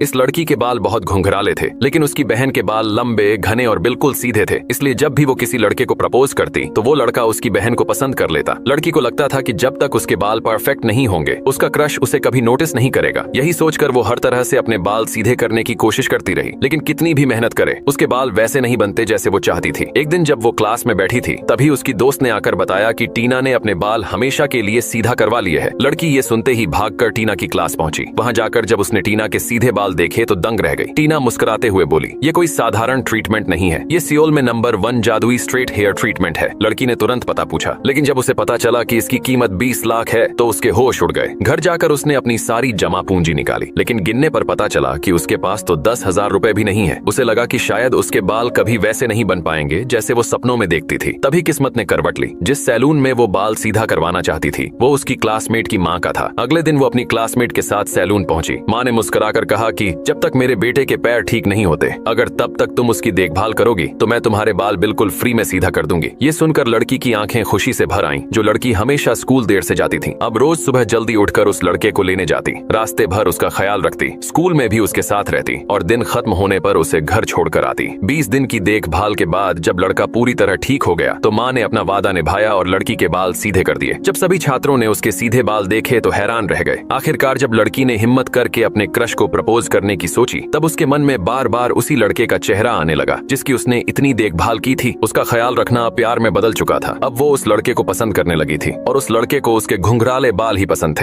इस लड़की के बाल बहुत घुंघराले थे, लेकिन उसकी बहन के बाल लंबे, घने और बिल्कुल सीधे थे। इसलिए जब भी वो किसी लड़के को प्रपोज करती तो वो लड़का उसकी बहन को पसंद कर लेता। लड़की को लगता था कि जब तक उसके बाल परफेक्ट नहीं होंगे उसका क्रश उसे कभी नोटिस नहीं करेगा। यही सोचकर वो हर तरह से अपने बाल सीधे करने की कोशिश करती रही, लेकिन कितनी भी मेहनत करे उसके बाल वैसे नहीं बनते जैसे वो चाहती थी। एक दिन जब वो क्लास में बैठी थी तभी उसकी दोस्त ने आकर बताया कि टीना ने अपने बाल हमेशा के लिए सीधा करवा लिए है। लड़की ये सुनते ही भागकर टीना की क्लास पहुंची। वहां जाकर जब उसने टीना के सीधे बाल देखे तो दंग रह गई। टीना मुस्कुराते हुए बोली, ये कोई साधारण ट्रीटमेंट नहीं है, ये सियोल में नंबर 1 जादुई स्ट्रेट हेयर ट्रीटमेंट है। लड़की ने तुरंत पता पूछा, लेकिन जब उसे पता चला कि इसकी कीमत 20 लाख है तो उसके होश उड़ गए। घर जाकर उसने अपनी सारी जमा पूंजी निकाली, लेकिन गिनने पर पता चला कि उसके पास तो 10,000 रुपए भी नहीं है। उसे लगा कि शायद उसके बाल कभी वैसे नहीं बन पाएंगे जैसे वो सपनों में देखती थी। तभी किस्मत ने करवट ली। जिस सैलून में वो बाल सीधा करवाना चाहती थी वो उसकी क्लासमेट की माँ का था। अगले दिन वो अपनी क्लासमेट के साथ सैलून पहुंची। माँ ने मुस्कुराकर कहा कि जब तक मेरे बेटे के पैर ठीक नहीं होते, अगर तब तक तुम उसकी देखभाल करोगी तो मैं तुम्हारे बाल बिल्कुल फ्री में सीधा कर दूंगी। ये सुनकर लड़की की आंखें खुशी से भर आईं। जो लड़की हमेशा स्कूल देर से जाती थी अब रोज सुबह जल्दी उठकर उस लड़के को लेने जाती, रास्ते भर उसका ख्याल रखती, स्कूल में भी उसके साथ रहती और दिन खत्म होने पर उसे घर छोड़कर आती। 20 दिन की देखभाल के बाद जब लड़का पूरी तरह ठीक हो गया तो माँ ने अपना वादा निभाया और लड़की के बाल सीधे कर दिए। जब सभी छात्रों ने उसके सीधे बाल देखे तो हैरान रह गए। आखिरकार जब लड़की ने हिम्मत करके अपने क्रश को प्रपोज करने की सोची तब उसके मन में बार बार उसी लड़के का चेहरा आने लगा जिसकी उसने इतनी देखभाल की थी। उसका ख्याल रखना प्यार में बदल चुका था। अब वो उस लड़के को पसंद करने लगी थी और उस लड़के को उसके घुंघराले बाल ही पसंद थे।